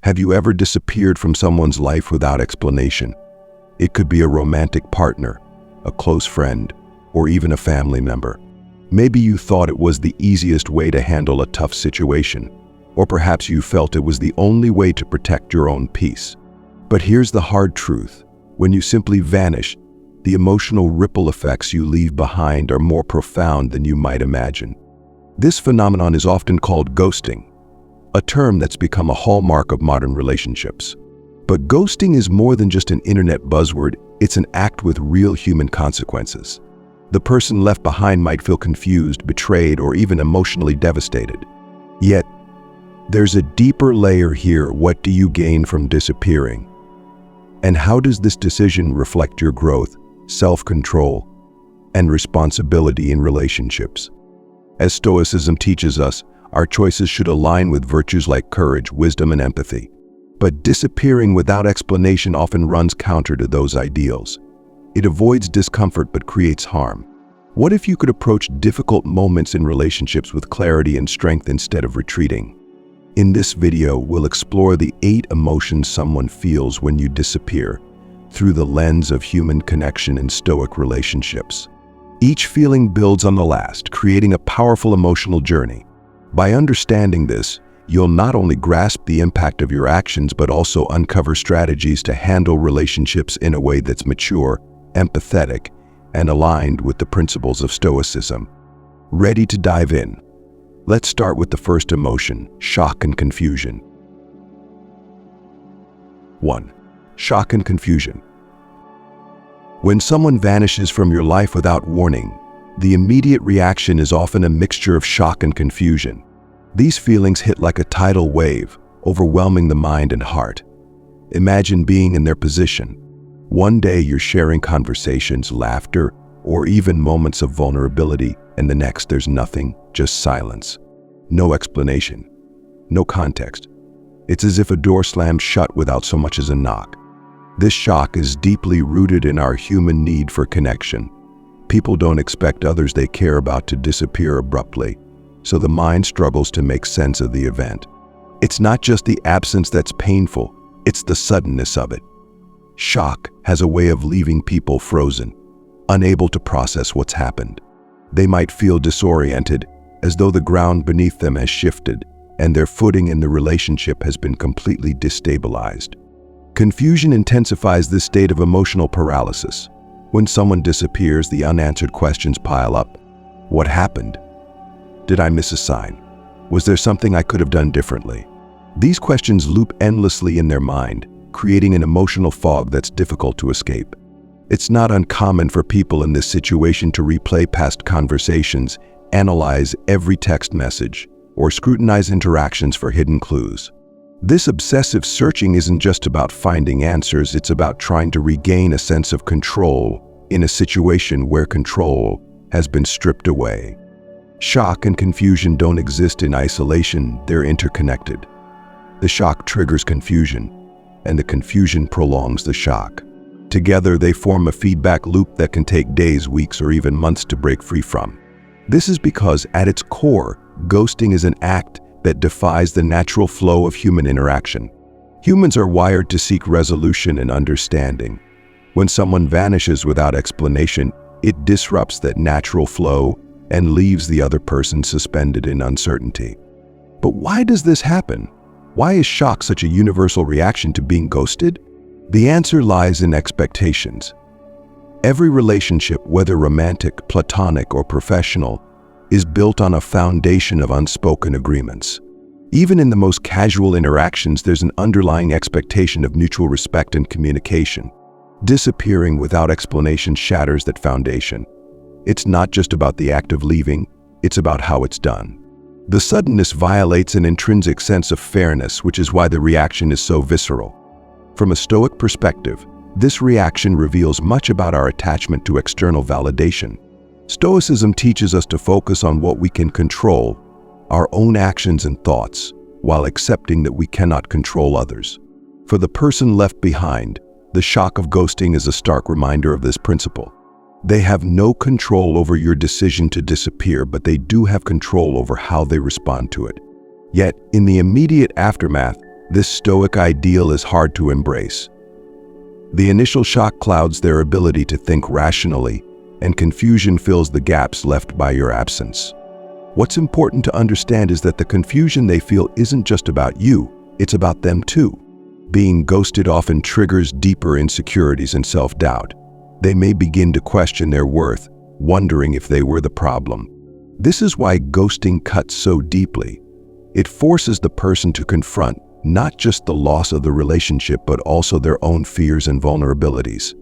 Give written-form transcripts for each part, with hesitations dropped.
Have you ever disappeared from someone's life without explanation? It could be a romantic partner, a close friend, or even a family member. Maybe you thought it was the easiest way to handle a tough situation, or perhaps you felt it was the only way to protect your own peace. But here's the hard truth. When you simply vanish, the emotional ripple effects you leave behind are more profound than you might imagine. This phenomenon is often called ghosting, a term that's become a hallmark of modern relationships. But ghosting is more than just an internet buzzword, it's an act with real human consequences. The person left behind might feel confused, betrayed, or even emotionally devastated. Yet, there's a deeper layer here. What do you gain from disappearing? And how does this decision reflect your growth, self-control, and responsibility in relationships? As Stoicism teaches us, our choices should align with virtues like courage, wisdom, and empathy. But disappearing without explanation often runs counter to those ideals. It avoids discomfort but creates harm. What if you could approach difficult moments in relationships with clarity and strength instead of retreating? In this video, we'll explore the 8 emotions someone feels when you disappear through the lens of human connection and Stoic relationships. Each feeling builds on the last, creating a powerful emotional journey. By understanding this, you'll not only grasp the impact of your actions but also uncover strategies to handle relationships in a way that's mature, empathetic, and aligned with the principles of Stoicism. Ready to dive in? Let's start with the first emotion, shock and confusion. 1. Shock and confusion. When someone vanishes from your life without warning, the immediate reaction is often a mixture of shock and confusion. These feelings hit like a tidal wave, overwhelming the mind and heart. Imagine being in their position. One day you're sharing conversations, laughter, or even moments of vulnerability, and the next there's nothing, just silence. No explanation, no context. It's as if a door slammed shut without so much as a knock. This shock is deeply rooted in our human need for connection. People don't expect others they care about to disappear abruptly, so the mind struggles to make sense of the event. It's not just the absence that's painful, it's the suddenness of it. Shock has a way of leaving people frozen, unable to process what's happened. They might feel disoriented, as though the ground beneath them has shifted and their footing in the relationship has been completely destabilized. Confusion intensifies this state of emotional paralysis. When someone disappears, the unanswered questions pile up. What happened? Did I miss a sign? Was there something I could have done differently? These questions loop endlessly in their mind, creating an emotional fog that's difficult to escape. It's not uncommon for people in this situation to replay past conversations, analyze every text message, or scrutinize interactions for hidden clues. This obsessive searching isn't just about finding answers, it's about trying to regain a sense of control in a situation where control has been stripped away. Shock and confusion don't exist in isolation, they're interconnected. The shock triggers confusion, and the confusion prolongs the shock. Together, they form a feedback loop that can take days, weeks, or even months to break free from. This is because, at its core, ghosting is an act that defies the natural flow of human interaction. Humans are wired to seek resolution and understanding. When someone vanishes without explanation, it disrupts that natural flow and leaves the other person suspended in uncertainty. But why does this happen? Why is shock such a universal reaction to being ghosted? The answer lies in expectations. Every relationship, whether romantic, platonic, or professional, is built on a foundation of unspoken agreements. Even in the most casual interactions, there's an underlying expectation of mutual respect and communication. Disappearing without explanation shatters that foundation. It's not just about the act of leaving, it's about how it's done. The suddenness violates an intrinsic sense of fairness, which is why the reaction is so visceral. From a Stoic perspective, this reaction reveals much about our attachment to external validation. Stoicism teaches us to focus on what we can control, our own actions and thoughts, while accepting that we cannot control others. For the person left behind, the shock of ghosting is a stark reminder of this principle. They have no control over your decision to disappear, but they do have control over how they respond to it. Yet, in the immediate aftermath, This Stoic ideal is hard to embrace. The initial shock clouds their ability to think rationally, and confusion fills the gaps left by your absence. What's important to understand is that the confusion they feel isn't just about you, it's about them too. Being ghosted often triggers deeper insecurities and self-doubt. They may begin to question their worth, wondering if they were the problem. This is why ghosting cuts so deeply. It forces the person to confront not just the loss of the relationship, but also their own fears and vulnerabilities.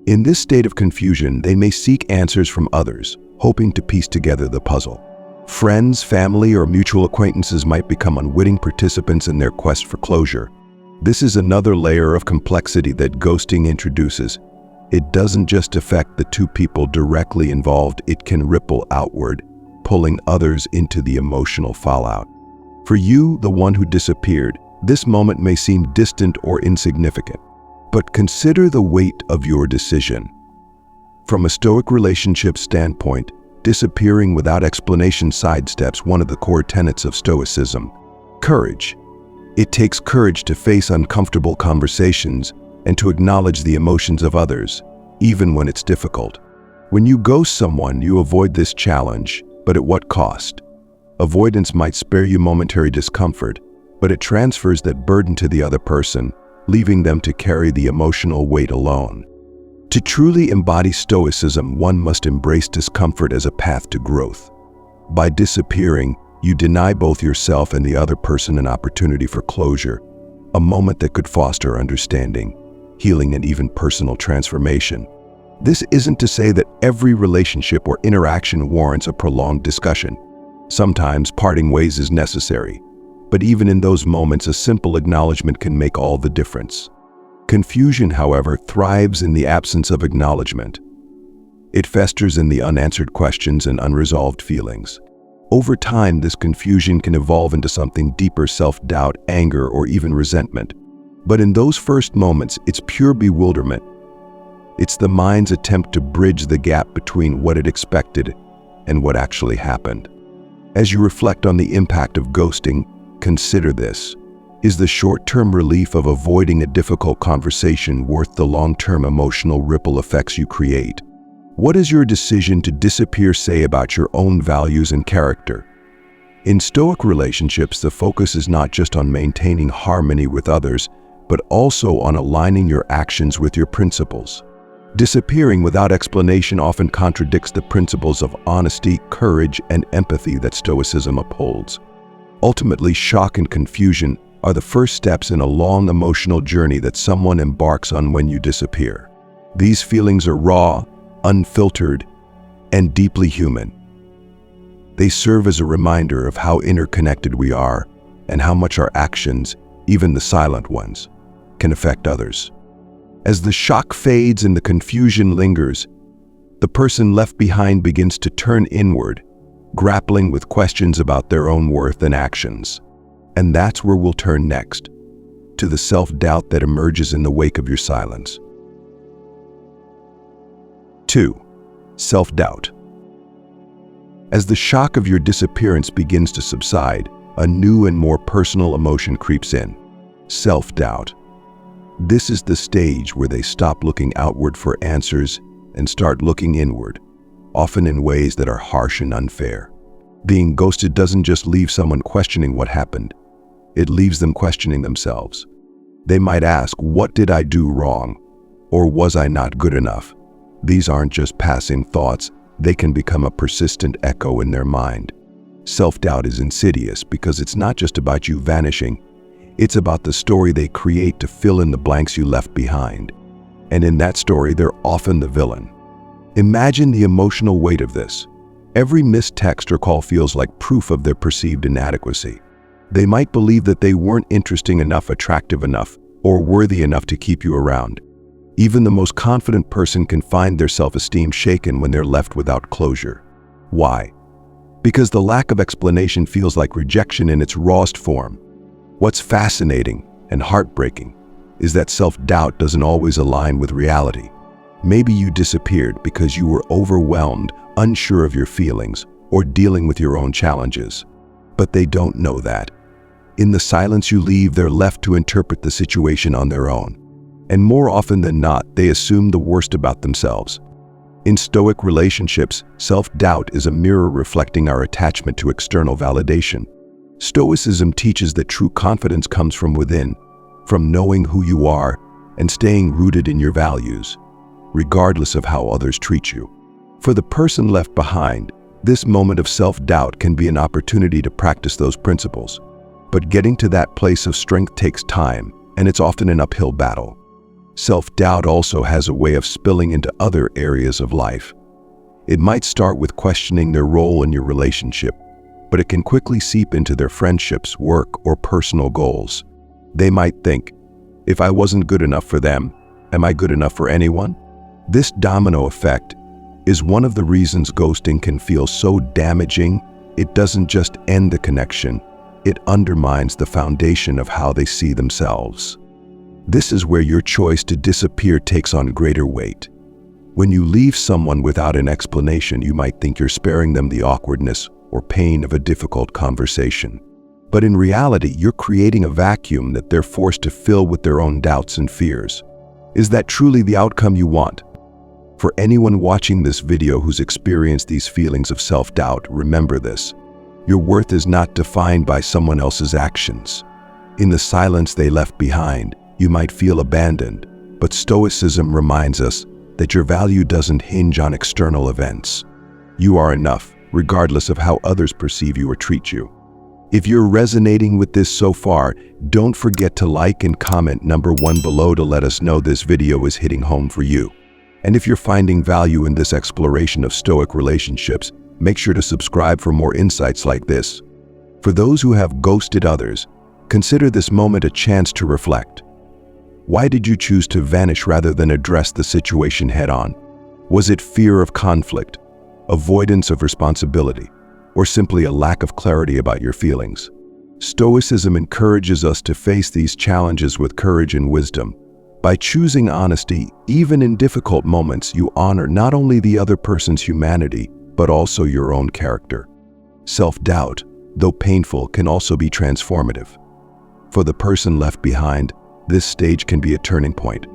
In this state of confusion, they may seek answers from others, hoping to piece together the puzzle. Friends, family, or mutual acquaintances might become unwitting participants in their quest for closure. This is another layer of complexity that ghosting introduces. It doesn't just affect the two people directly involved, it can ripple outward, pulling others into the emotional fallout. For you, the one who disappeared, this moment may seem distant or insignificant, but consider the weight of your decision. From a Stoic relationship standpoint, disappearing without explanation sidesteps one of the core tenets of Stoicism: courage. It takes courage to face uncomfortable conversations and to acknowledge the emotions of others, even when it's difficult. When you ghost someone, you avoid this challenge, but at what cost? Avoidance might spare you momentary discomfort, but it transfers that burden to the other person, leaving them to carry the emotional weight alone. To truly embody Stoicism, one must embrace discomfort as a path to growth. By disappearing, you deny both yourself and the other person an opportunity for closure, a moment that could foster understanding, healing, and even personal transformation. This isn't to say that every relationship or interaction warrants a prolonged discussion. Sometimes parting ways is necessary, but even in those moments, a simple acknowledgement can make all the difference. Confusion, however, thrives in the absence of acknowledgement. It festers in the unanswered questions and unresolved feelings. Over time, this confusion can evolve into something deeper: self-doubt, anger, or even resentment. But in those first moments, it's pure bewilderment. It's the mind's attempt to bridge the gap between what it expected and what actually happened. As you reflect on the impact of ghosting, consider this: is the short-term relief of avoiding a difficult conversation worth the long-term emotional ripple effects you create? What does your decision to disappear say about your own values and character? In Stoic relationships, the focus is not just on maintaining harmony with others, but also on aligning your actions with your principles. Disappearing without explanation often contradicts the principles of honesty, courage, and empathy that Stoicism upholds. Ultimately, shock and confusion are the first steps in a long emotional journey that someone embarks on when you disappear. These feelings are raw, unfiltered, and deeply human. They serve as a reminder of how interconnected we are and how much our actions, even the silent ones, can affect others. As the shock fades and the confusion lingers, the person left behind begins to turn inward, grappling with questions about their own worth and actions. And that's where we'll turn next, to the self-doubt that emerges in the wake of your silence. 2. Self-doubt. As the shock of your disappearance begins to subside, a new and more personal emotion creeps in: self-doubt. This is the stage where they stop looking outward for answers and start looking inward, often in ways that are harsh and unfair. Being ghosted doesn't just leave someone questioning what happened, it leaves them questioning themselves. They might ask, "What did I do wrong?" Or "Was I not good enough?" These aren't just passing thoughts, they can become a persistent echo in their mind. Self-doubt is insidious because it's not just about you vanishing, it's about the story they create to fill in the blanks you left behind. And in that story, they're often the villain. Imagine the emotional weight of this. Every missed text or call feels like proof of their perceived inadequacy. They might believe that they weren't interesting enough, attractive enough, or worthy enough to keep you around. Even the most confident person can find their self-esteem shaken when they're left without closure. Why? Because the lack of explanation feels like rejection in its rawest form. What's fascinating and heartbreaking is that self-doubt doesn't always align with reality. Maybe you disappeared because you were overwhelmed, unsure of your feelings, or dealing with your own challenges. But they don't know that. In the silence you leave, they're left to interpret the situation on their own. And more often than not, they assume the worst about themselves. In Stoic relationships, self-doubt is a mirror reflecting our attachment to external validation. Stoicism teaches that true confidence comes from within, from knowing who you are and staying rooted in your values, regardless of how others treat you. For the person left behind, this moment of self-doubt can be an opportunity to practice those principles. But getting to that place of strength takes time, and it's often an uphill battle. Self-doubt also has a way of spilling into other areas of life. It might start with questioning their role in your relationship, but it can quickly seep into their friendships, work, or personal goals. They might think, if I wasn't good enough for them, am I good enough for anyone? This domino effect is one of the reasons ghosting can feel so damaging. It doesn't just end the connection, it undermines the foundation of how they see themselves. This is where your choice to disappear takes on greater weight. When you leave someone without an explanation, you might think you're sparing them the awkwardness or pain of a difficult conversation. But in reality, you're creating a vacuum that they're forced to fill with their own doubts and fears. Is that truly the outcome you want? For anyone watching this video who's experienced these feelings of self-doubt, remember this. Your worth is not defined by someone else's actions. In the silence they left behind, you might feel abandoned, but Stoicism reminds us that your value doesn't hinge on external events. You are enough, regardless of how others perceive you or treat you. If you're resonating with this so far, don't forget to like and comment number 1 below to let us know this video is hitting home for you. And if you're finding value in this exploration of Stoic relationships, make sure to subscribe for more insights like this. For those who have ghosted others, consider this moment a chance to reflect. Why did you choose to vanish rather than address the situation head-on? Was it fear of conflict, avoidance of responsibility, or simply a lack of clarity about your feelings? Stoicism encourages us to face these challenges with courage and wisdom. By choosing honesty, even in difficult moments, you honor not only the other person's humanity, but also your own character. Self-doubt, though painful, can also be transformative. For the person left behind, this stage can be a turning point.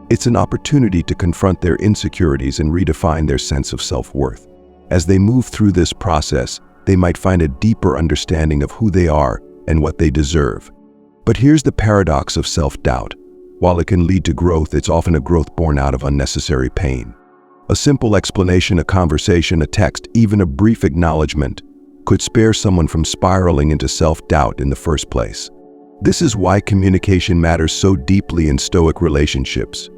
It's an opportunity to confront their insecurities and redefine their sense of self-worth. As they move through this process, they might find a deeper understanding of who they are and what they deserve. But here's the paradox of self-doubt. While it can lead to growth, it's often a growth born out of unnecessary pain. A simple explanation, a conversation, a text, even a brief acknowledgement could spare someone from spiraling into self-doubt in the first place. This is why communication matters so deeply in Stoic relationships.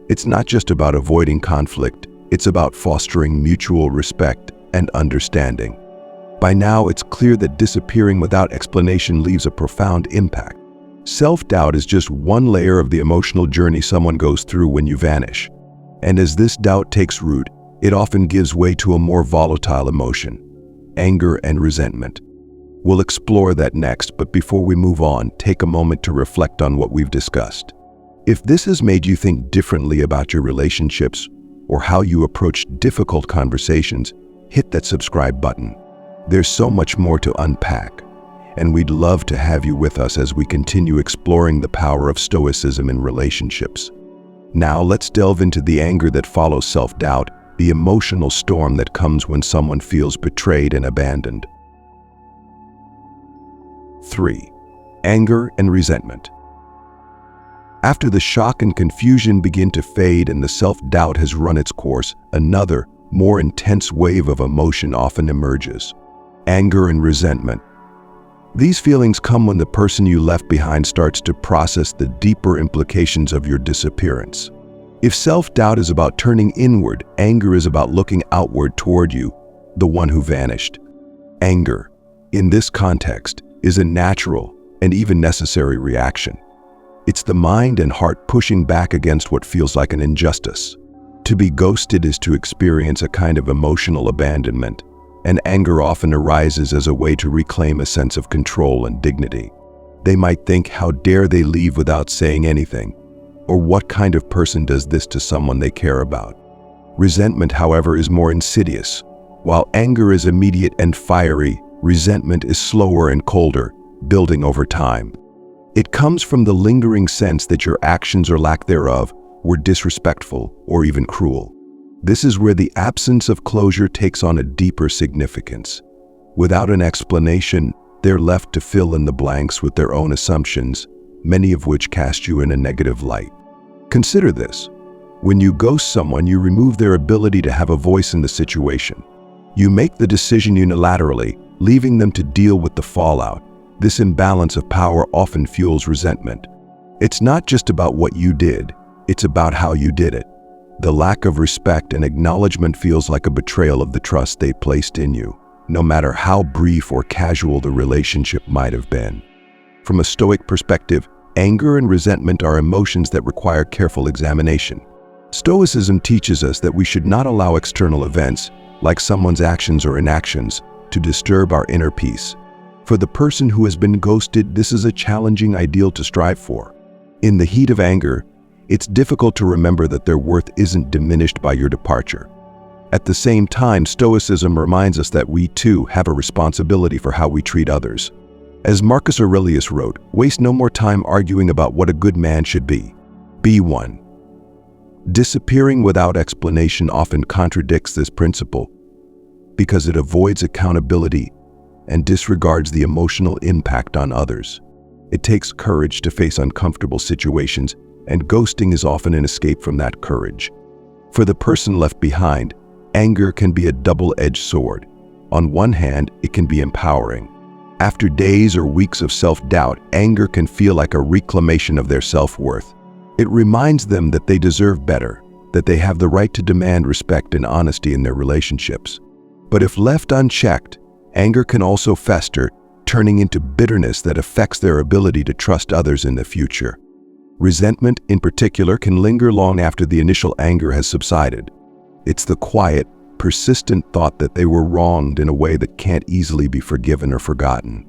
It's not just about avoiding conflict, it's about fostering mutual respect and understanding. By now, it's clear that disappearing without explanation leaves a profound impact. Self-doubt is just one layer of the emotional journey someone goes through when you vanish. And as this doubt takes root, it often gives way to a more volatile emotion, anger and resentment. We'll explore that next, but before we move on, take a moment to reflect on what we've discussed. If this has made you think differently about your relationships or how you approach difficult conversations, hit that subscribe button. There's so much more to unpack, and we'd love to have you with us as we continue exploring the power of Stoicism in relationships. Now let's delve into the anger that follows self-doubt, the emotional storm that comes when someone feels betrayed and abandoned. 3. Anger and resentment. After the shock and confusion begin to fade and the self-doubt has run its course, another, more intense wave of emotion often emerges. Anger and resentment. These feelings come when the person you left behind starts to process the deeper implications of your disappearance. If self-doubt is about turning inward, anger is about looking outward toward you, the one who vanished. Anger, in this context, is a natural and even necessary reaction. It's the mind and heart pushing back against what feels like an injustice. To be ghosted is to experience a kind of emotional abandonment, and anger often arises as a way to reclaim a sense of control and dignity. They might think, how dare they leave without saying anything? Or what kind of person does this to someone they care about? Resentment, however, is more insidious. While anger is immediate and fiery, resentment is slower and colder, building over time. It comes from the lingering sense that your actions or lack thereof were disrespectful or even cruel. This is where the absence of closure takes on a deeper significance. Without an explanation, they're left to fill in the blanks with their own assumptions, many of which cast you in a negative light. Consider this. When you ghost someone, you remove their ability to have a voice in the situation. You make the decision unilaterally, leaving them to deal with the fallout. This imbalance of power often fuels resentment. It's not just about what you did, it's about how you did it. The lack of respect and acknowledgement feels like a betrayal of the trust they placed in you, no matter how brief or casual the relationship might have been. From a Stoic perspective, anger and resentment are emotions that require careful examination. Stoicism teaches us that we should not allow external events, like someone's actions or inactions, to disturb our inner peace. For the person who has been ghosted, this is a challenging ideal to strive for. In the heat of anger, it's difficult to remember that their worth isn't diminished by your departure. At the same time, Stoicism reminds us that we too have a responsibility for how we treat others. As Marcus Aurelius wrote, waste no more time arguing about what a good man should be. Be one. Disappearing without explanation often contradicts this principle because it avoids accountability and disregards the emotional impact on others. It takes courage to face uncomfortable situations, and ghosting is often an escape from that courage. For the person left behind, anger can be a double-edged sword. On one hand, it can be empowering. After days or weeks of self-doubt, anger can feel like a reclamation of their self-worth. It reminds them that they deserve better, that they have the right to demand respect and honesty in their relationships. But if left unchecked, anger can also fester, turning into bitterness that affects their ability to trust others in the future. Resentment, in particular, can linger long after the initial anger has subsided. It's the quiet, persistent thought that they were wronged in a way that can't easily be forgiven or forgotten.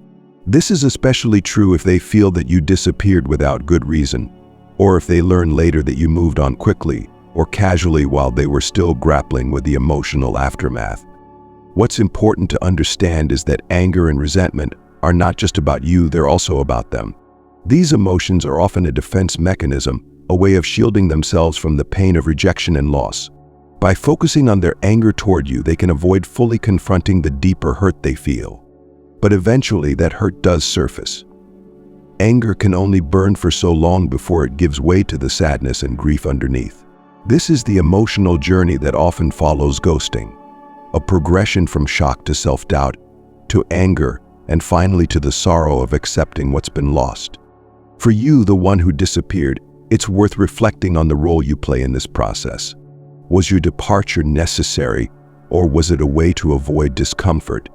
This is especially true if they feel that you disappeared without good reason, or if they learn later that you moved on quickly or casually while they were still grappling with the emotional aftermath. What's important to understand is that anger and resentment are not just about you, they're also about them. These emotions are often a defense mechanism, a way of shielding themselves from the pain of rejection and loss. By focusing on their anger toward you, they can avoid fully confronting the deeper hurt they feel. But eventually, that hurt does surface. Anger can only burn for so long before it gives way to the sadness and grief underneath. This is the emotional journey that often follows ghosting, a progression from shock to self-doubt, to anger, and finally to the sorrow of accepting what's been lost. For you, the one who disappeared, it's worth reflecting on the role you play in this process. Was your departure necessary, or was it a way to avoid discomfort?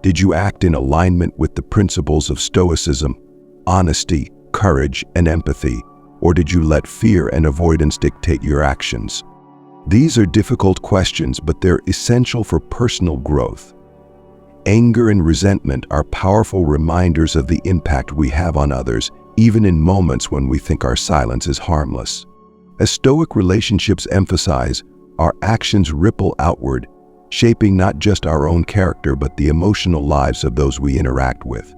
Did you act in alignment with the principles of Stoicism, honesty, courage, and empathy, or did you let fear and avoidance dictate your actions? These are difficult questions, but they're essential for personal growth. Anger and resentment are powerful reminders of the impact we have on others, even in moments when we think our silence is harmless. As Stoic relationships emphasize, our actions ripple outward, shaping not just our own character but the emotional lives of those we interact with.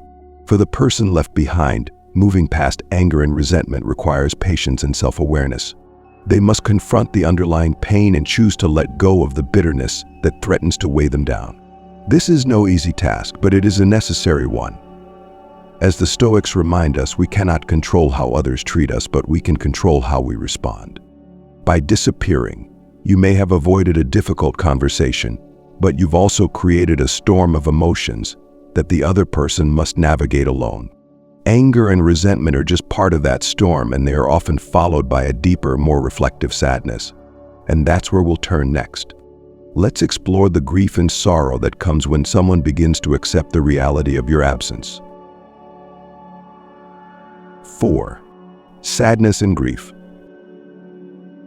For the person left behind, moving past anger and resentment requires patience and self-awareness. They must confront the underlying pain and choose to let go of the bitterness that threatens to weigh them down. This is no easy task, but it is a necessary one. As the Stoics remind us, we cannot control how others treat us, but we can control how we respond. By disappearing, you may have avoided a difficult conversation, but you've also created a storm of emotions that the other person must navigate alone. Anger and resentment are just part of that storm, and they are often followed by a deeper, more reflective sadness. And that's where we'll turn next. Let's explore the grief and sorrow that comes when someone begins to accept the reality of your absence. 4. Sadness and grief.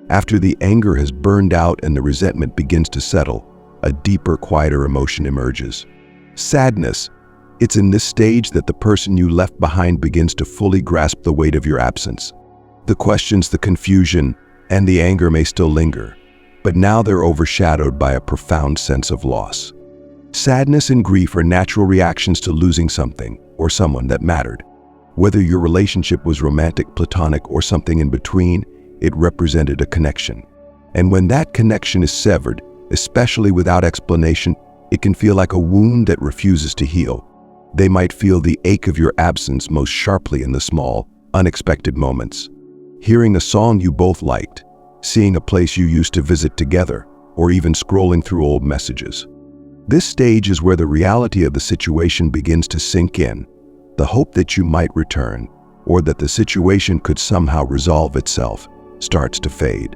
After the anger has burned out and the resentment begins to settle, a deeper, quieter emotion emerges. Sadness. It's in this stage that the person you left behind begins to fully grasp the weight of your absence. The questions, the confusion, and the anger may still linger, but now they're overshadowed by a profound sense of loss. Sadness and grief are natural reactions to losing something or someone that mattered. Whether your relationship was romantic, platonic, or something in between, it represented a connection. And when that connection is severed, especially without explanation, it can feel like a wound that refuses to heal. They might feel the ache of your absence most sharply in the small, unexpected moments. Hearing a song you both liked, seeing a place you used to visit together, or even scrolling through old messages. This stage is where the reality of the situation begins to sink in. The hope that you might return, or that the situation could somehow resolve itself, starts to fade.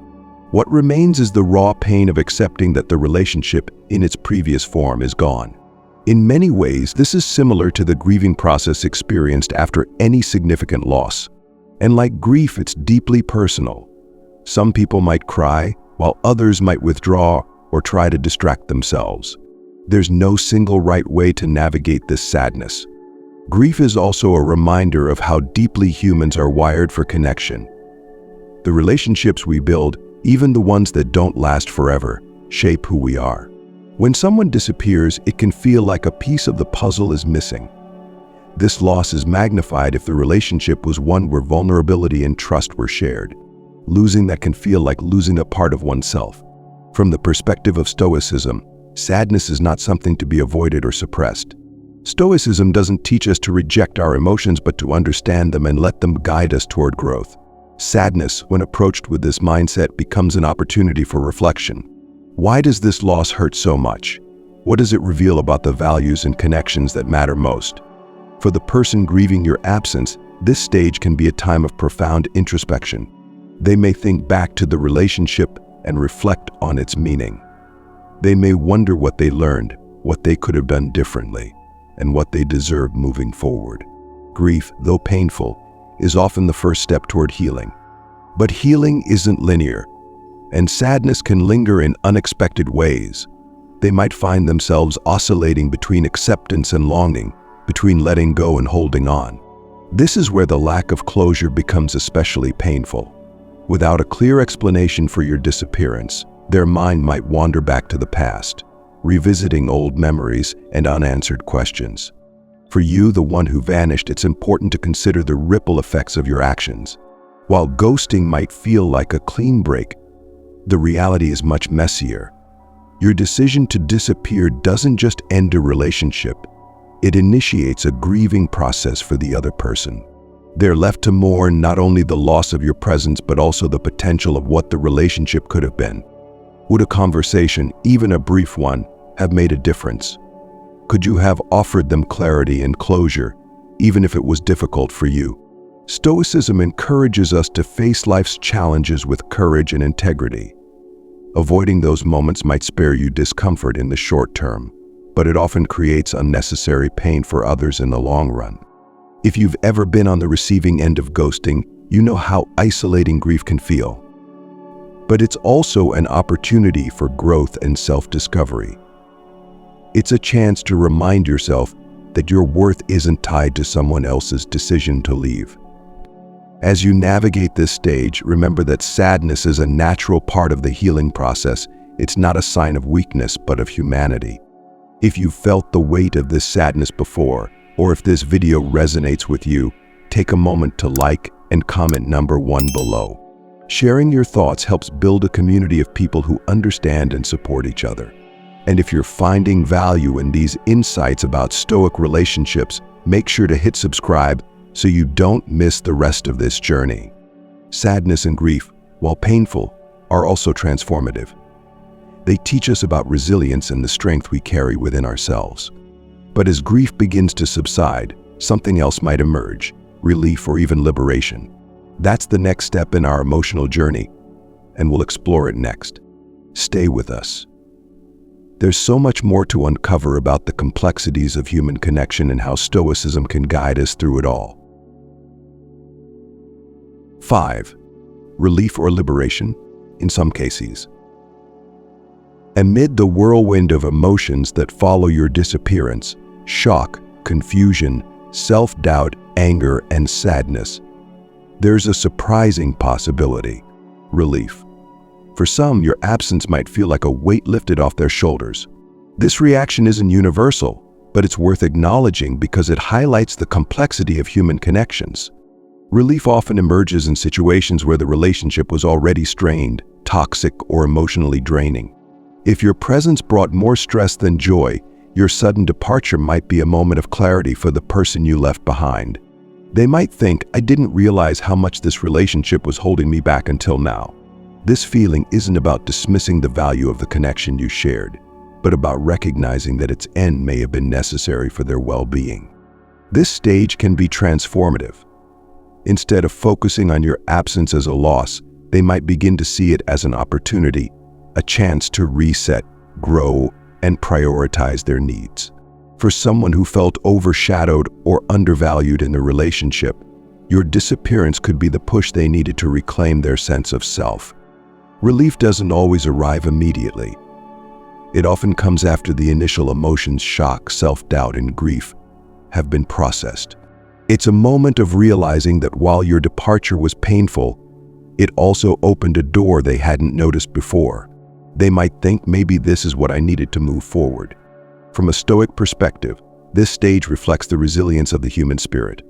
What remains is the raw pain of accepting that the relationship in its previous form is gone. In many ways, this is similar to the grieving process experienced after any significant loss. And like grief, it's deeply personal. Some people might cry, while others might withdraw or try to distract themselves. There's no single right way to navigate this sadness. Grief is also a reminder of how deeply humans are wired for connection. The relationships we build, even the ones that don't last forever, shape who we are. When someone disappears, it can feel like a piece of the puzzle is missing. This loss is magnified if the relationship was one where vulnerability and trust were shared. Losing that can feel like losing a part of oneself. From the perspective of Stoicism, sadness is not something to be avoided or suppressed. Stoicism doesn't teach us to reject our emotions, but to understand them and let them guide us toward growth. Sadness, when approached with this mindset, becomes an opportunity for reflection. Why does this loss hurt so much? What does it reveal about the values and connections that matter most? For the person grieving your absence, this stage can be a time of profound introspection. They may think back to the relationship and reflect on its meaning. They may wonder what they learned, what they could have done differently, and what they deserve moving forward. Grief, though painful, is often the first step toward healing. But healing isn't linear, and sadness can linger in unexpected ways. They might find themselves oscillating between acceptance and longing, between letting go and holding on. This is where the lack of closure becomes especially painful. Without a clear explanation for your disappearance, their mind might wander back to the past, revisiting old memories and unanswered questions. For you, the one who vanished, it's important to consider the ripple effects of your actions. While ghosting might feel like a clean break, the reality is much messier. Your decision to disappear doesn't just end a relationship, it initiates a grieving process for the other person. They're left to mourn not only the loss of your presence, but also the potential of what the relationship could have been. Would a conversation, even a brief one, have made a difference? Could you have offered them clarity and closure, even if it was difficult for you? Stoicism encourages us to face life's challenges with courage and integrity. Avoiding those moments might spare you discomfort in the short term, but it often creates unnecessary pain for others in the long run. If you've ever been on the receiving end of ghosting, you know how isolating grief can feel. But it's also an opportunity for growth and self-discovery. It's a chance to remind yourself that your worth isn't tied to someone else's decision to leave. As you navigate this stage, remember that sadness is a natural part of the healing process. It's not a sign of weakness, but of humanity. If you've felt the weight of this sadness before, or if this video resonates with you, take a moment to like and comment number 1 below. Sharing your thoughts helps build a community of people who understand and support each other. And if you're finding value in these insights about Stoic relationships, make sure to hit subscribe so you don't miss the rest of this journey. Sadness and grief, while painful, are also transformative. They teach us about resilience and the strength we carry within ourselves. But as grief begins to subside, something else might emerge, relief or even liberation. That's the next step in our emotional journey, and we'll explore it next. Stay with us. There's so much more to uncover about the complexities of human connection and how Stoicism can guide us through it all. 5. Relief or liberation, in some cases. Amid the whirlwind of emotions that follow your disappearance, shock, confusion, self-doubt, anger, and sadness, there's a surprising possibility: relief. For some, your absence might feel like a weight lifted off their shoulders. This reaction isn't universal, but it's worth acknowledging because it highlights the complexity of human connections. Relief often emerges in situations where the relationship was already strained, toxic, or emotionally draining. If your presence brought more stress than joy, your sudden departure might be a moment of clarity for the person you left behind. They might think, "I didn't realize how much this relationship was holding me back until now." This feeling isn't about dismissing the value of the connection you shared, but about recognizing that its end may have been necessary for their well-being. This stage can be transformative. Instead of focusing on your absence as a loss, they might begin to see it as an opportunity, a chance to reset, grow, and prioritize their needs. For someone who felt overshadowed or undervalued in the relationship, your disappearance could be the push they needed to reclaim their sense of self. Relief doesn't always arrive immediately. It often comes after the initial emotions, shock, self-doubt, and grief have been processed. It's a moment of realizing that while your departure was painful, it also opened a door they hadn't noticed before. They might think, "Maybe this is what I needed to move forward." From a Stoic perspective, this stage reflects the resilience of the human spirit.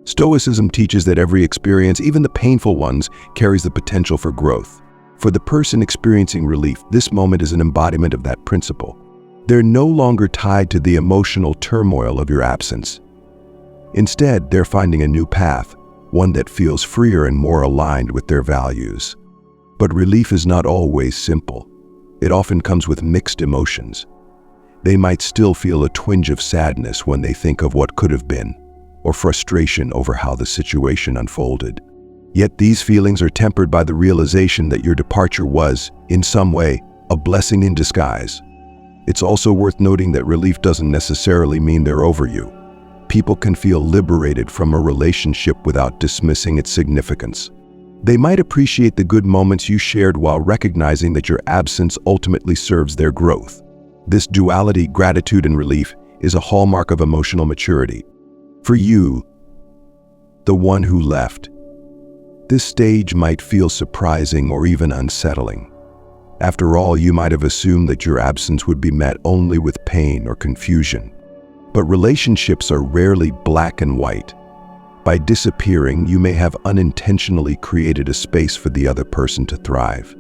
Stoicism teaches that every experience, even the painful ones, carries the potential for growth. For the person experiencing relief, this moment is an embodiment of that principle. They're no longer tied to the emotional turmoil of your absence. Instead, they're finding a new path, one that feels freer and more aligned with their values. But relief is not always simple. It often comes with mixed emotions. They might still feel a twinge of sadness when they think of what could have been, or frustration over how the situation unfolded. Yet these feelings are tempered by the realization that your departure was, in some way, a blessing in disguise. It's also worth noting that relief doesn't necessarily mean they're over you. People can feel liberated from a relationship without dismissing its significance. They might appreciate the good moments you shared while recognizing that your absence ultimately serves their growth. This duality, gratitude and relief, is a hallmark of emotional maturity. For you, the one who left, this stage might feel surprising or even unsettling. After all, you might have assumed that your absence would be met only with pain or confusion. But relationships are rarely black and white. By disappearing, you may have unintentionally created a space for the other person to thrive.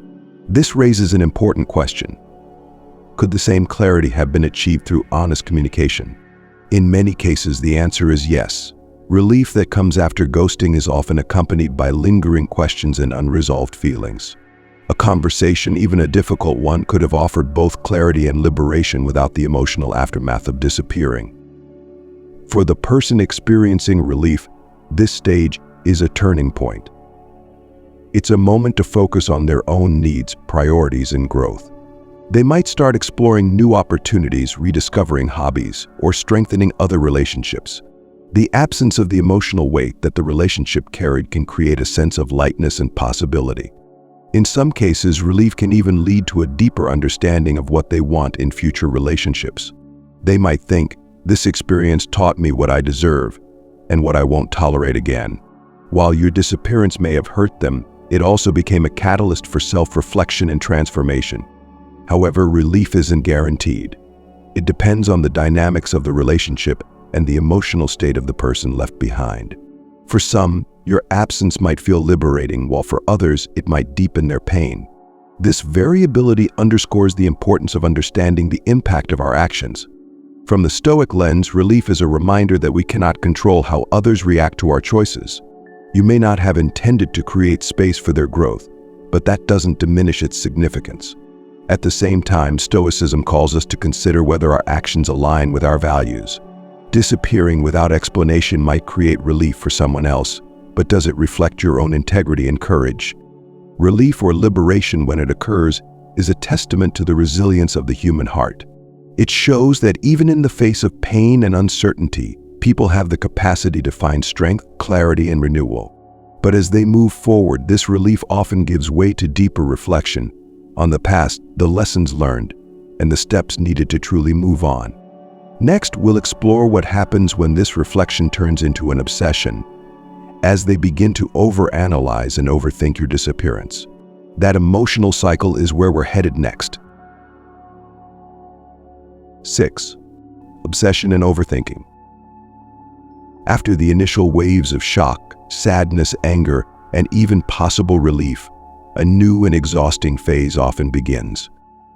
This raises an important question. Could the same clarity have been achieved through honest communication? In many cases, the answer is yes. Relief that comes after ghosting is often accompanied by lingering questions and unresolved feelings. A conversation, even a difficult one, could have offered both clarity and liberation without the emotional aftermath of disappearing. For the person experiencing relief, this stage is a turning point. It's a moment to focus on their own needs, priorities, and growth. They might start exploring new opportunities, rediscovering hobbies, or strengthening other relationships. The absence of the emotional weight that the relationship carried can create a sense of lightness and possibility. In some cases, relief can even lead to a deeper understanding of what they want in future relationships. They might think, "This experience taught me what I deserve and what I won't tolerate again." While your disappearance may have hurt them, it also became a catalyst for self-reflection and transformation. However, relief isn't guaranteed. It depends on the dynamics of the relationship and the emotional state of the person left behind. For some, your absence might feel liberating, while for others, it might deepen their pain. This variability underscores the importance of understanding the impact of our actions. From the Stoic lens, relief is a reminder that we cannot control how others react to our choices. You may not have intended to create space for their growth, but that doesn't diminish its significance. At the same time, Stoicism calls us to consider whether our actions align with our values. Disappearing without explanation might create relief for someone else, but does it reflect your own integrity and courage? Relief or liberation, when it occurs, is a testament to the resilience of the human heart. It shows that even in the face of pain and uncertainty, people have the capacity to find strength, clarity, and renewal. But as they move forward, this relief often gives way to deeper reflection on the past, the lessons learned, and the steps needed to truly move on. Next, we'll explore what happens when this reflection turns into an obsession, as they begin to overanalyze and overthink your disappearance. That emotional cycle is where we're headed next. 6. Obsession and overthinking. After the initial waves of shock, sadness, anger, and even possible relief, a new and exhausting phase often begins.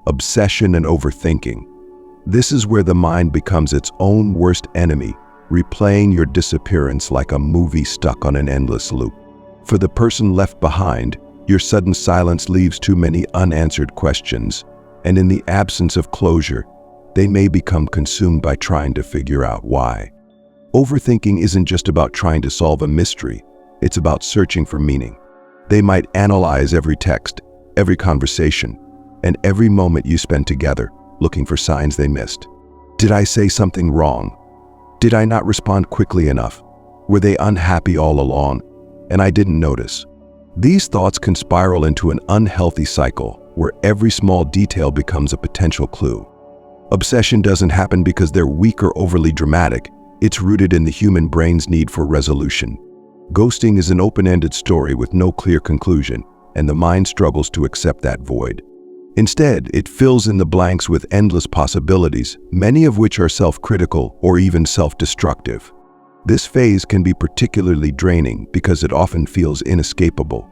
Obsession and overthinking. This is where the mind becomes its own worst enemy, replaying your disappearance like a movie stuck on an endless loop. For the person left behind, your sudden silence leaves too many unanswered questions, and in the absence of closure, they may become consumed by trying to figure out why. Overthinking isn't just about trying to solve a mystery, it's about searching for meaning. They might analyze every text, every conversation, and every moment you spend together, looking for signs they missed. Did I say something wrong? Did I not respond quickly enough? Were they unhappy all along, and I didn't notice? These thoughts can spiral into an unhealthy cycle where every small detail becomes a potential clue. Obsession doesn't happen because they're weak or overly dramatic. It's rooted in the human brain's need for resolution. Ghosting is an open-ended story with no clear conclusion, and the mind struggles to accept that void. Instead, it fills in the blanks with endless possibilities, many of which are self-critical or even self-destructive. This phase can be particularly draining because it often feels inescapable.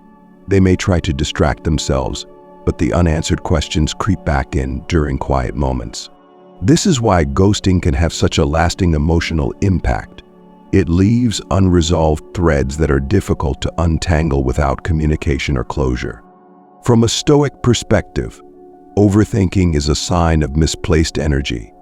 They may try to distract themselves, but the unanswered questions creep back in during quiet moments. This is why ghosting can have such a lasting emotional impact. It leaves unresolved threads that are difficult to untangle without communication or closure. From a Stoic perspective, overthinking is a sign of misplaced energy.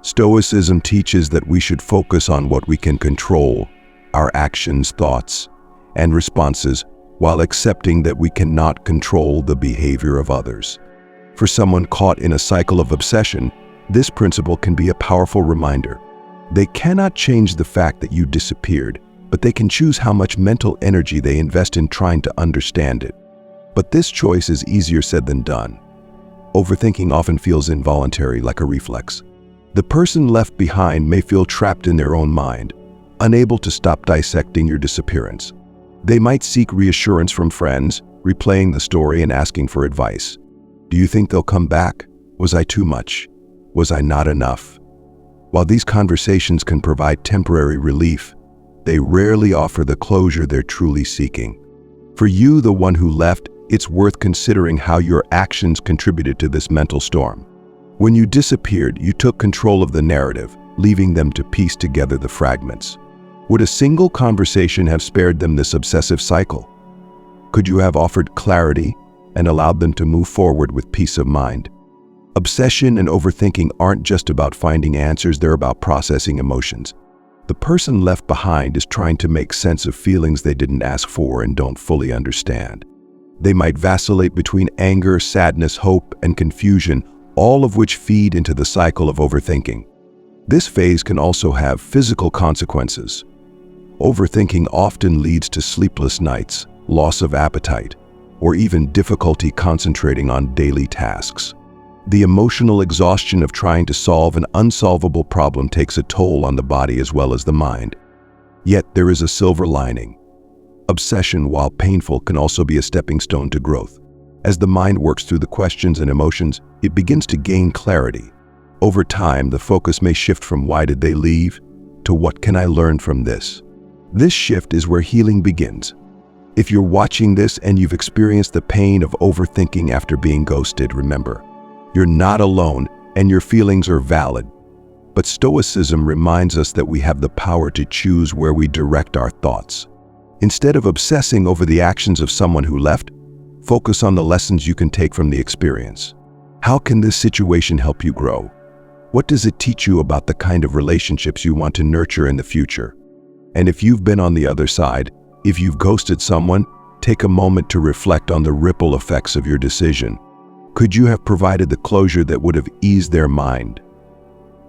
Stoicism teaches that we should focus on what we can control, our actions, thoughts, and responses, while accepting that we cannot control the behavior of others. For someone caught in a cycle of obsession, this principle can be a powerful reminder. They cannot change the fact that you disappeared, but they can choose how much mental energy they invest in trying to understand it. But this choice is easier said than done. Overthinking often feels involuntary, like a reflex. The person left behind may feel trapped in their own mind, unable to stop dissecting your disappearance. They might seek reassurance from friends, replaying the story and asking for advice. Do you think they'll come back? Was I too much? Was I not enough? While these conversations can provide temporary relief, they rarely offer the closure they're truly seeking. For you, the one who left, it's worth considering how your actions contributed to this mental storm. When you disappeared, you took control of the narrative, leaving them to piece together the fragments. Would a single conversation have spared them this obsessive cycle? Could you have offered clarity and allowed them to move forward with peace of mind? Obsession and overthinking aren't just about finding answers, they're about processing emotions. The person left behind is trying to make sense of feelings they didn't ask for and don't fully understand. They might vacillate between anger, sadness, hope, and confusion, all of which feed into the cycle of overthinking. This phase can also have physical consequences. Overthinking often leads to sleepless nights, loss of appetite, or even difficulty concentrating on daily tasks. The emotional exhaustion of trying to solve an unsolvable problem takes a toll on the body as well as the mind. Yet there is a silver lining. Obsession, while painful, can also be a stepping stone to growth. As the mind works through the questions and emotions, it begins to gain clarity. Over time, the focus may shift from "why did they leave?" to "what can I learn from this?" This shift is where healing begins. If you're watching this and you've experienced the pain of overthinking after being ghosted, remember, you're not alone and your feelings are valid. But Stoicism reminds us that we have the power to choose where we direct our thoughts. Instead of obsessing over the actions of someone who left, focus on the lessons you can take from the experience. How can this situation help you grow? What does it teach you about the kind of relationships you want to nurture in the future? And if you've been on the other side, if you've ghosted someone, take a moment to reflect on the ripple effects of your decision. Could you have provided the closure that would have eased their mind?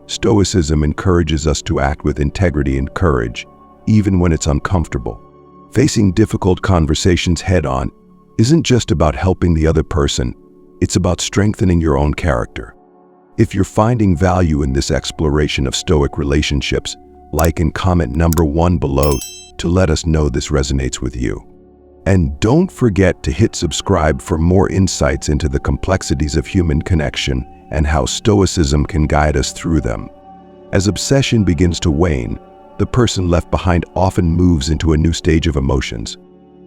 Stoicism encourages us to act with integrity and courage, even when it's uncomfortable. Facing difficult conversations head-on isn't just about helping the other person, it's about strengthening your own character. If you're finding value in this exploration of Stoic relationships, like and comment number 1 below to let us know this resonates with you. And don't forget to hit subscribe for more insights into the complexities of human connection and how Stoicism can guide us through them. As obsession begins to wane, the person left behind often moves into a new stage of emotions.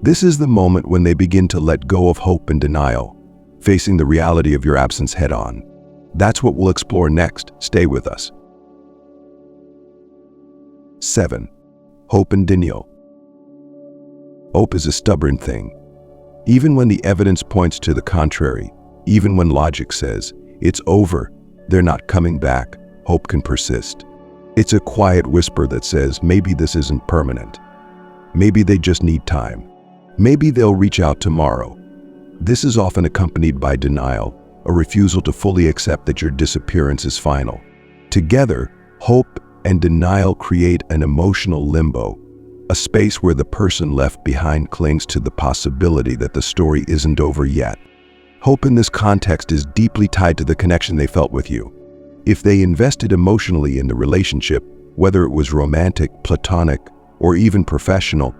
This is the moment when they begin to let go of hope and denial, facing the reality of your absence head-on. That's what we'll explore next. Stay with us. 7. Hope and denial. Hope is a stubborn thing. Even when the evidence points to the contrary, even when logic says, it's over, they're not coming back, hope can persist. It's a quiet whisper that says, maybe this isn't permanent. Maybe they just need time. Maybe they'll reach out tomorrow. This is often accompanied by denial, a refusal to fully accept that your disappearance is final. Together, hope and denial create an emotional limbo, a space where the person left behind clings to the possibility that the story isn't over yet. Hope in this context is deeply tied to the connection they felt with you. If they invested emotionally in the relationship, whether it was romantic, platonic, or even professional,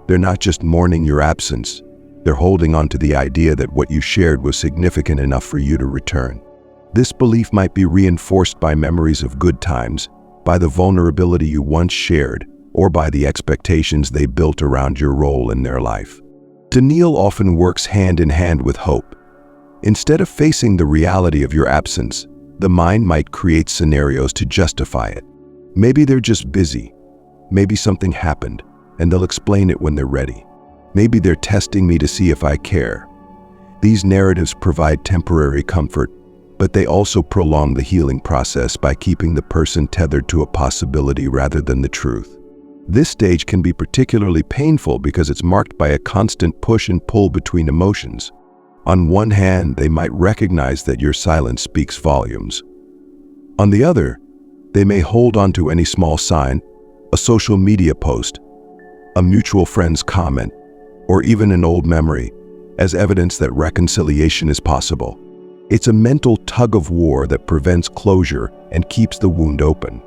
they're not just mourning your absence, they're holding on to the idea that what you shared was significant enough for you to return. This belief might be reinforced by memories of good times, by the vulnerability you once shared, or by the expectations they built around your role in their life. Denial often works hand in hand with hope. Instead of facing the reality of your absence, the mind might create scenarios to justify it. Maybe they're just busy. Maybe something happened, and they'll explain it when they're ready. Maybe they're testing me to see if I care. These narratives provide temporary comfort, but they also prolong the healing process by keeping the person tethered to a possibility rather than the truth. This stage can be particularly painful because it's marked by a constant push and pull between emotions. On one hand, they might recognize that your silence speaks volumes. On the other, they may hold on to any small sign, a social media post, a mutual friend's comment, or even an old memory, as evidence that reconciliation is possible. It's a mental tug-of-war that prevents closure and keeps the wound open.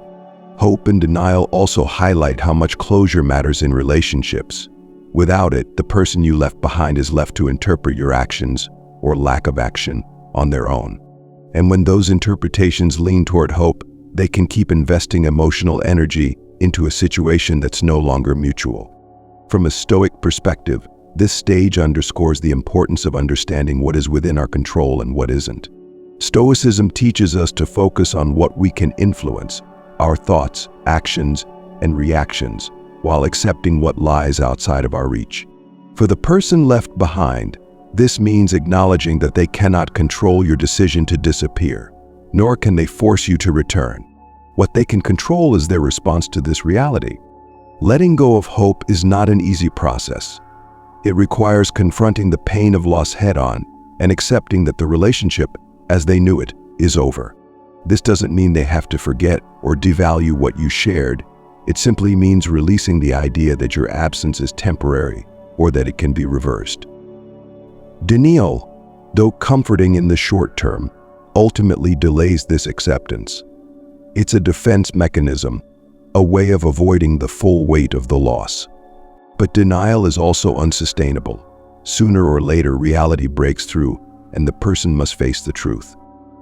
Hope and denial also highlight how much closure matters in relationships. Without it, the person you left behind is left to interpret your actions, or lack of action, on their own. And when those interpretations lean toward hope, they can keep investing emotional energy into a situation that's no longer mutual. From a Stoic perspective, this stage underscores the importance of understanding what is within our control and what isn't. Stoicism teaches us to focus on what we can influence, our thoughts, actions, and reactions, while accepting what lies outside of our reach. For the person left behind, this means acknowledging that they cannot control your decision to disappear, nor can they force you to return. What they can control is their response to this reality. Letting go of hope is not an easy process. It requires confronting the pain of loss head-on and accepting that the relationship, as they knew it, is over. This doesn't mean they have to forget or devalue what you shared. It simply means releasing the idea that your absence is temporary or that it can be reversed. Denial, though comforting in the short term, ultimately delays this acceptance. It's a defense mechanism, a way of avoiding the full weight of the loss. But denial is also unsustainable. Sooner or later, reality breaks through, and the person must face the truth.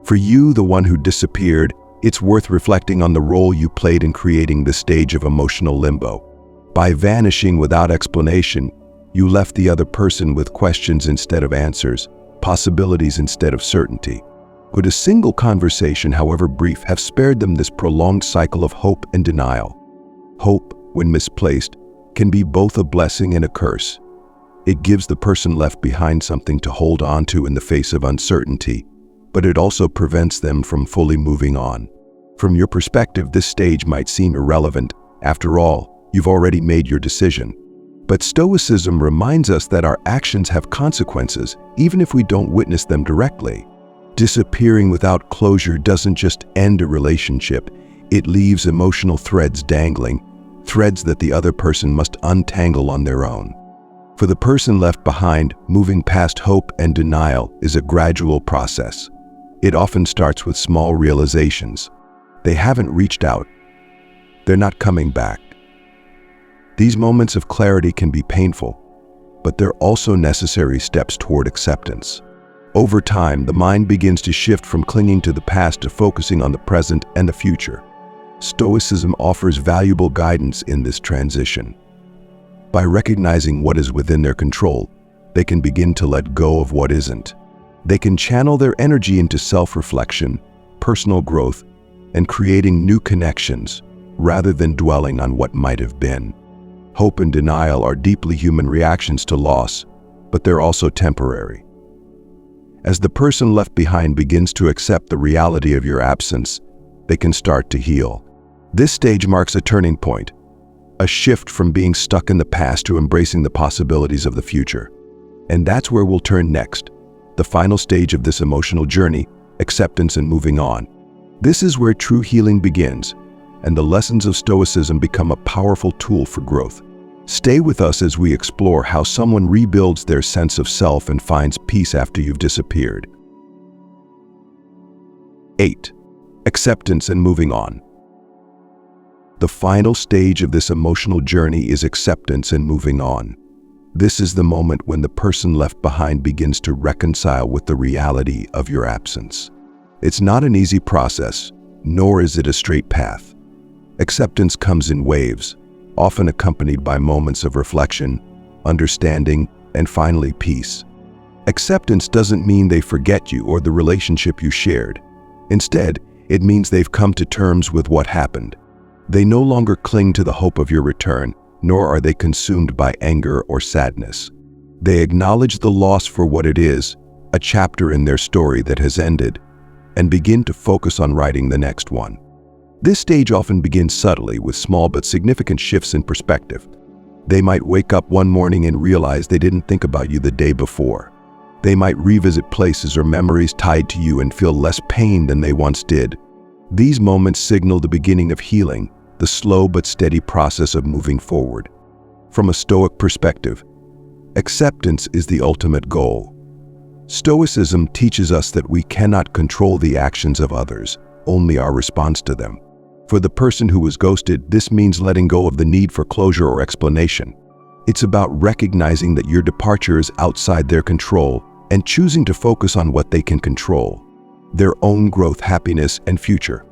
For you, the one who disappeared, it's worth reflecting on the role you played in creating this stage of emotional limbo. By vanishing without explanation, you left the other person with questions instead of answers, possibilities instead of certainty. Could a single conversation, however brief, have spared them this prolonged cycle of hope and denial? Hope, when misplaced, can be both a blessing and a curse. It gives the person left behind something to hold on to in the face of uncertainty, but it also prevents them from fully moving on. From your perspective, this stage might seem irrelevant. After all, you've already made your decision. But Stoicism reminds us that our actions have consequences, even if we don't witness them directly. Disappearing without closure doesn't just end a relationship, it leaves emotional threads dangling, threads that the other person must untangle on their own. For the person left behind, moving past hope and denial is a gradual process. It often starts with small realizations. They haven't reached out. They're not coming back. These moments of clarity can be painful. but they're also necessary steps toward acceptance. Over time, the mind begins to shift from clinging to the past to focusing on the present and the future. Stoicism offers valuable guidance in this transition. By recognizing what is within their control, they can begin to let go of what isn't. They can channel their energy into self-reflection, personal growth, and creating new connections, rather than dwelling on what might have been. Hope and denial are deeply human reactions to loss, but they're also temporary. As the person left behind begins to accept the reality of your absence, they can start to heal. This stage marks a turning point, a shift from being stuck in the past to embracing the possibilities of the future. And that's where we'll turn next, the final stage of this emotional journey, acceptance and moving on. This is where true healing begins, and the lessons of Stoicism become a powerful tool for growth. Stay with us as we explore how someone rebuilds their sense of self and finds peace after you've disappeared. 8. Acceptance and moving on. The final stage of this emotional journey is acceptance and moving on. This is the moment when the person left behind begins to reconcile with the reality of your absence. It's not an easy process, nor is it a straight path. Acceptance comes in waves, often accompanied by moments of reflection, understanding, and finally peace. Acceptance doesn't mean they forget you or the relationship you shared. Instead, it means they've come to terms with what happened. They no longer cling to the hope of your return, nor are they consumed by anger or sadness. They acknowledge the loss for what it is, a chapter in their story that has ended, and begin to focus on writing the next one. This stage often begins subtly with small but significant shifts in perspective. They might wake up one morning and realize they didn't think about you the day before. They might revisit places or memories tied to you and feel less pain than they once did. These moments signal the beginning of healing, the slow but steady process of moving forward. From a Stoic perspective, acceptance is the ultimate goal. Stoicism teaches us that we cannot control the actions of others, only our response to them. For the person who was ghosted, this means letting go of the need for closure or explanation. It's about recognizing that your departure is outside their control and choosing to focus on what they can control, their own growth, happiness, and future.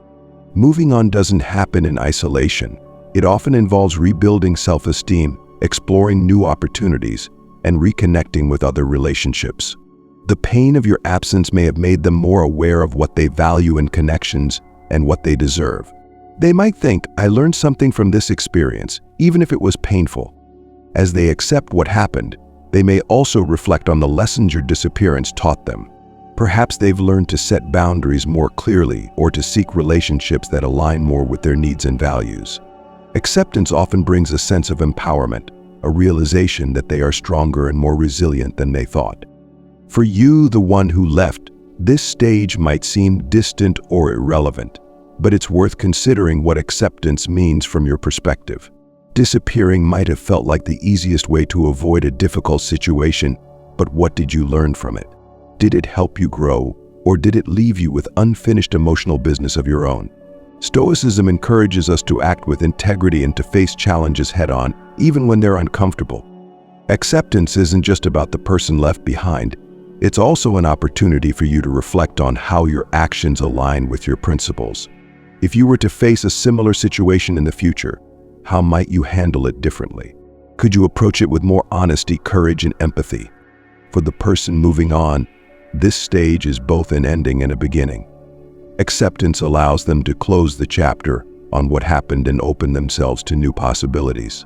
Moving on doesn't happen in isolation. It often involves rebuilding self-esteem, exploring new opportunities, and reconnecting with other relationships. The pain of your absence may have made them more aware of what they value in connections and what they deserve. They might think, I learned something from this experience, even if it was painful. As they accept what happened, they may also reflect on the lessons your disappearance taught them. Perhaps they've learned to set boundaries more clearly or to seek relationships that align more with their needs and values. Acceptance often brings a sense of empowerment, a realization that they are stronger and more resilient than they thought. For you, the one who left, this stage might seem distant or irrelevant, but it's worth considering what acceptance means from your perspective. Disappearing might have felt like the easiest way to avoid a difficult situation, but what did you learn from it? Did it help you grow, or did it leave you with unfinished emotional business of your own? Stoicism encourages us to act with integrity and to face challenges head-on, even when they're uncomfortable. Acceptance isn't just about the person left behind. It's also an opportunity for you to reflect on how your actions align with your principles. If you were to face a similar situation in the future, how might you handle it differently? Could you approach it with more honesty, courage, and empathy? For the person moving on, this stage is both an ending and a beginning. Acceptance allows them to close the chapter on what happened and open themselves to new possibilities.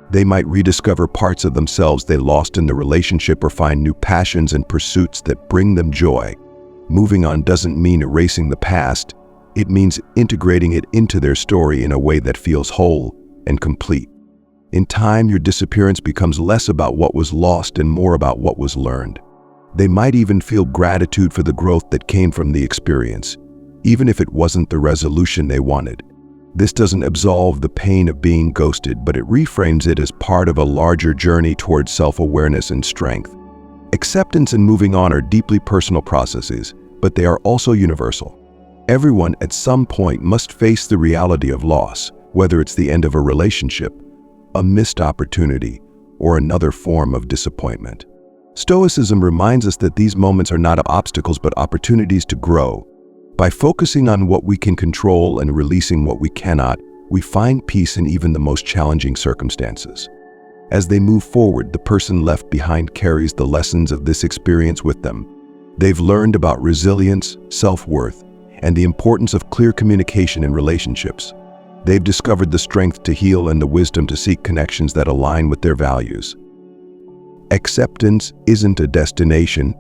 They might rediscover parts of themselves they lost in the relationship or find new passions and pursuits that bring them joy. Moving on doesn't mean erasing the past. It means integrating it into their story in a way that feels whole and complete. In time, your disappearance becomes less about what was lost and more about what was learned. They might even feel gratitude for the growth that came from the experience, even if it wasn't the resolution they wanted. This doesn't absolve the pain of being ghosted, but it reframes it as part of a larger journey towards self-awareness and strength. Acceptance and moving on are deeply personal processes, but they are also universal. Everyone at some point must face the reality of loss, whether it's the end of a relationship, a missed opportunity, or another form of disappointment. Stoicism reminds us that these moments are not obstacles but opportunities to grow. By focusing on what we can control and releasing what we cannot, we find peace in even the most challenging circumstances. As they move forward, the person left behind carries the lessons of this experience with them. They've learned about resilience, self-worth, and the importance of clear communication in relationships. They've discovered the strength to heal and the wisdom to seek connections that align with their values. Acceptance isn't a destination,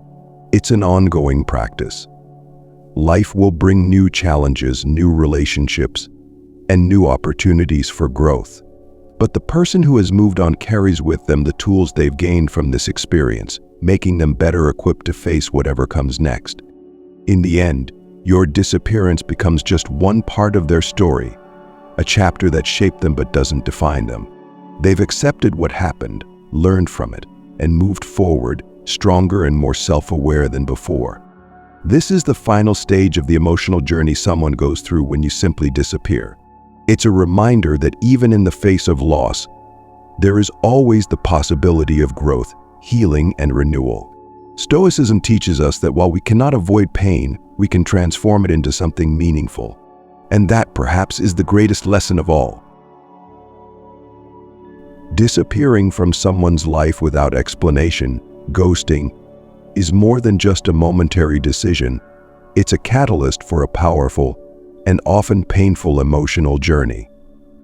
it's an ongoing practice. Life will bring new challenges, new relationships, and new opportunities for growth. But the person who has moved on carries with them the tools they've gained from this experience, making them better equipped to face whatever comes next. In the end, your disappearance becomes just one part of their story, a chapter that shaped them but doesn't define them. They've accepted what happened, learned from it, and moved forward, stronger and more self-aware than before. This is the final stage of the emotional journey someone goes through when you simply disappear. It's a reminder that even in the face of loss, there is always the possibility of growth, healing, and renewal. Stoicism teaches us that while we cannot avoid pain, we can transform it into something meaningful. And that, perhaps, is the greatest lesson of all. Disappearing from someone's life without explanation, ghosting, is more than just a momentary decision. It's a catalyst for a powerful and often painful emotional journey.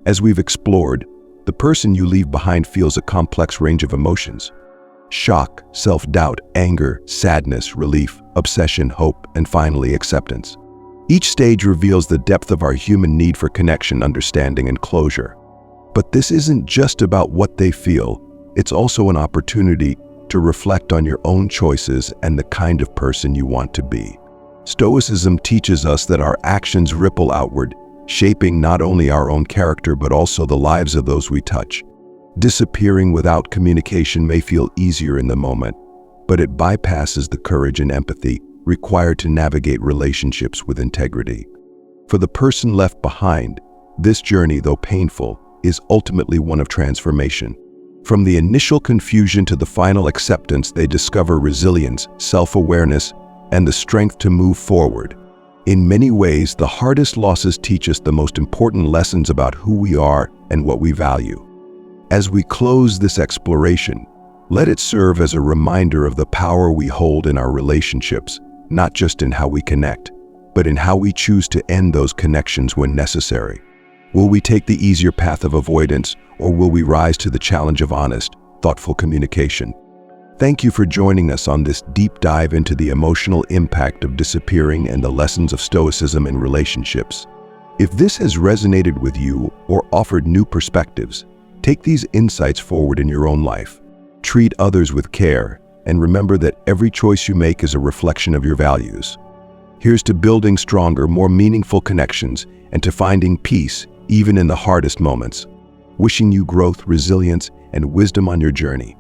As we've explored, the person you leave behind feels a complex range of emotions: shock, self-doubt, anger, sadness, relief, obsession, hope, and finally acceptance. Each stage reveals the depth of our human need for connection, understanding, and closure. But this isn't just about what they feel, it's also an opportunity to reflect on your own choices and the kind of person you want to be. Stoicism teaches us that our actions ripple outward, shaping not only our own character but also the lives of those we touch. Disappearing without communication may feel easier in the moment, but it bypasses the courage and empathy required to navigate relationships with integrity. For the person left behind, this journey, though painful, is ultimately one of transformation. From the initial confusion to the final acceptance, they discover resilience, self-awareness, and the strength to move forward. In many ways, the hardest losses teach us the most important lessons about who we are and what we value. As we close this exploration, let it serve as a reminder of the power we hold in our relationships, not just in how we connect, but in how we choose to end those connections when necessary. Will we take the easier path of avoidance, or will we rise to the challenge of honest, thoughtful communication? Thank you for joining us on this deep dive into the emotional impact of disappearing and the lessons of Stoicism in relationships. If this has resonated with you or offered new perspectives, take these insights forward in your own life. Treat others with care, and remember that every choice you make is a reflection of your values. Here's to building stronger, more meaningful connections and to finding peace even in the hardest moments. Wishing you growth, resilience, and wisdom on your journey.